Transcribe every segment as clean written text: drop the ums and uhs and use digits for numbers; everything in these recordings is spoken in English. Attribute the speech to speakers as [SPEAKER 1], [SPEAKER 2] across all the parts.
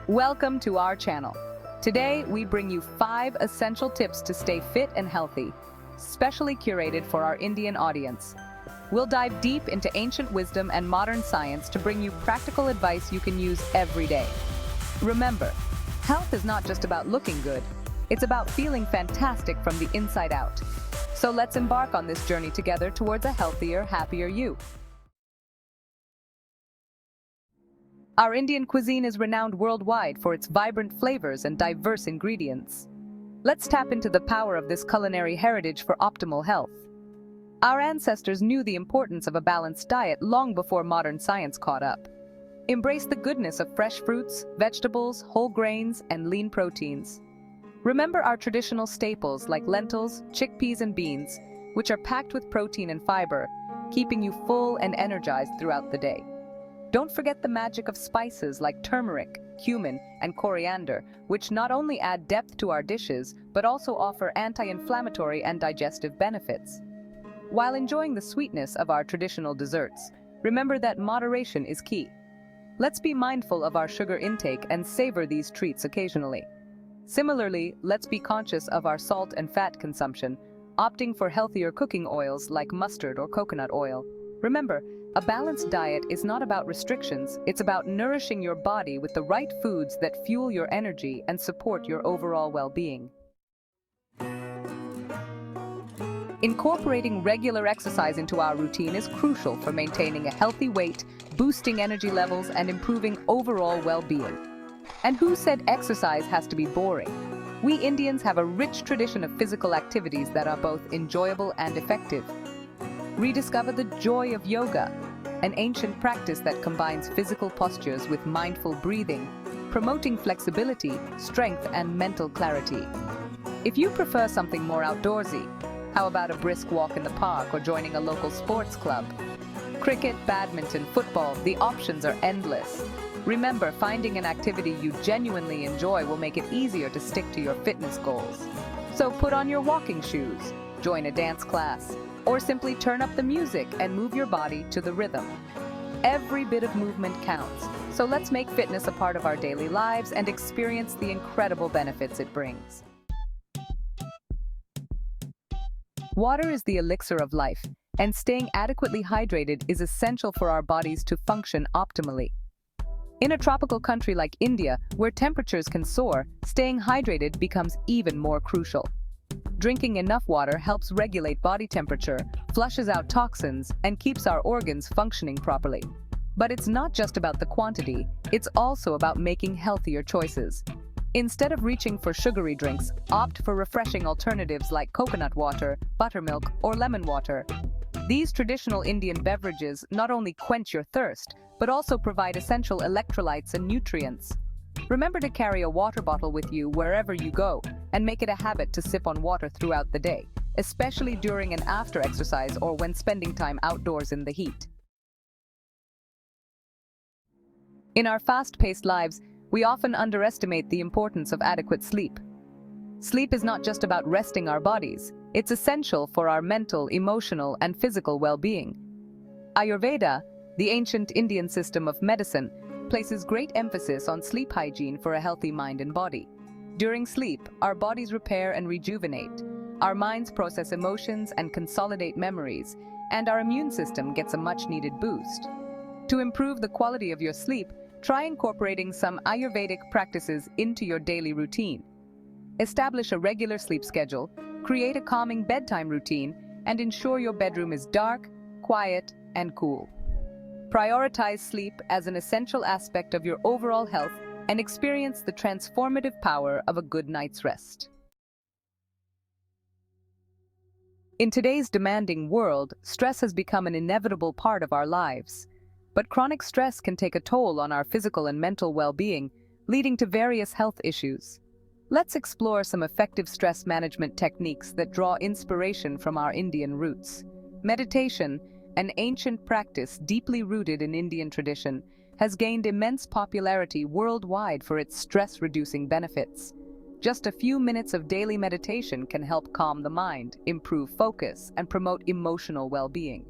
[SPEAKER 1] Welcome to our channel. Today, we bring you 5 essential tips to stay fit and healthy, specially curated for our Indian audience. We'll dive deep into ancient wisdom and modern science to bring you practical advice you can use every day. Remember, health is not just about looking good, it's about feeling fantastic from the inside out. So let's embark on this journey together towards a healthier, happier you. Our Indian cuisine is renowned worldwide for its vibrant flavors and diverse ingredients. Let's tap into the power of this culinary heritage for optimal health. Our ancestors knew the importance of a balanced diet long before modern science caught up. Embrace the goodness of fresh fruits, vegetables, whole grains, and lean proteins. Remember our traditional staples like lentils, chickpeas, and beans, which are packed with protein and fiber, keeping you full and energized throughout the day. Don't forget the magic of spices like turmeric, cumin, and coriander, which not only add depth to our dishes, but also offer anti-inflammatory and digestive benefits. While enjoying the sweetness of our traditional desserts, remember that moderation is key. Let's be mindful of our sugar intake and savor these treats occasionally. Similarly, let's be conscious of our salt and fat consumption, opting for healthier cooking oils like mustard or coconut oil. Remember, a balanced diet is not about restrictions, it's about nourishing your body with the right foods that fuel your energy and support your overall well-being. Incorporating regular exercise into our routine is crucial for maintaining a healthy weight, boosting energy levels, and improving overall well-being. And who said exercise has to be boring? We Indians have a rich tradition of physical activities that are both enjoyable and effective. Rediscover the joy of yoga, an ancient practice that combines physical postures with mindful breathing, promoting flexibility, strength, and mental clarity. If you prefer something more outdoorsy, how about a brisk walk in the park or joining a local sports club? Cricket, badminton, football, the options are endless. Remember, finding an activity you genuinely enjoy will make it easier to stick to your fitness goals. So put on your walking shoes, join a dance class, or simply turn up the music and move your body to the rhythm. Every bit of movement counts, so let's make fitness a part of our daily lives and experience the incredible benefits it brings. Water is the elixir of life, and staying adequately hydrated is essential for our bodies to function optimally. In a tropical country like India, where temperatures can soar, staying hydrated becomes even more crucial. Drinking enough water helps regulate body temperature, flushes out toxins, and keeps our organs functioning properly. But it's not just about the quantity, it's also about making healthier choices. Instead of reaching for sugary drinks, opt for refreshing alternatives like coconut water, buttermilk, or lemon water. These traditional Indian beverages not only quench your thirst, but also provide essential electrolytes and nutrients. Remember to carry a water bottle with you wherever you go, and make it a habit to sip on water throughout the day, especially during and after exercise or when spending time outdoors in the heat. In our fast-paced lives, we often underestimate the importance of adequate sleep. Sleep is not just about resting our bodies, it's essential for our mental, emotional, and physical well-being. Ayurveda, the ancient Indian system of medicine, places great emphasis on sleep hygiene for a healthy mind and body. During sleep, our bodies repair and rejuvenate, our minds process emotions and consolidate memories, and our immune system gets a much-needed boost. To improve the quality of your sleep, try incorporating some Ayurvedic practices into your daily routine. Establish a regular sleep schedule, create a calming bedtime routine, and ensure your bedroom is dark, quiet, and cool. Prioritize sleep as an essential aspect of your overall health and experience the transformative power of a good night's rest. In today's demanding world, stress has become an inevitable part of our lives. But chronic stress can take a toll on our physical and mental well-being, leading to various health issues. Let's explore some effective stress management techniques that draw inspiration from our Indian roots. Meditation, an ancient practice deeply rooted in Indian tradition, has gained immense popularity worldwide for its stress-reducing benefits. Just a few minutes of daily meditation can help calm the mind, improve focus, and promote emotional well-being.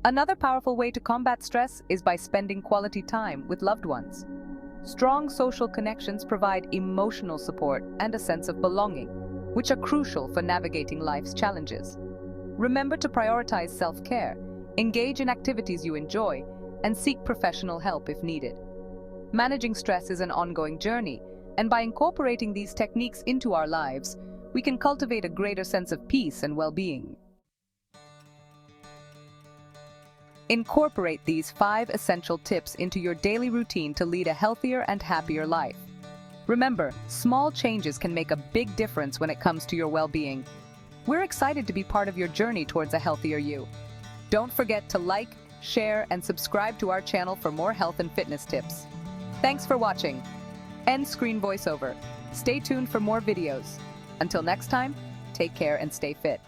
[SPEAKER 1] Another powerful way to combat stress is by spending quality time with loved ones. Strong social connections provide emotional support and a sense of belonging, which are crucial for navigating life's challenges. Remember to prioritize self-care, engage in activities you enjoy, and seek professional help if needed. Managing stress is an ongoing journey, and by incorporating these techniques into our lives, we can cultivate a greater sense of peace and well-being. Incorporate these 5 essential tips into your daily routine to lead a healthier and happier life. Remember, small changes can make a big difference when it comes to your well-being. We're excited to be part of your journey towards a healthier you. Don't forget to like, share, and subscribe to our channel for more health and fitness tips. Thanks for watching. End screen voiceover. Stay tuned for more videos. Until next time, take care and stay fit.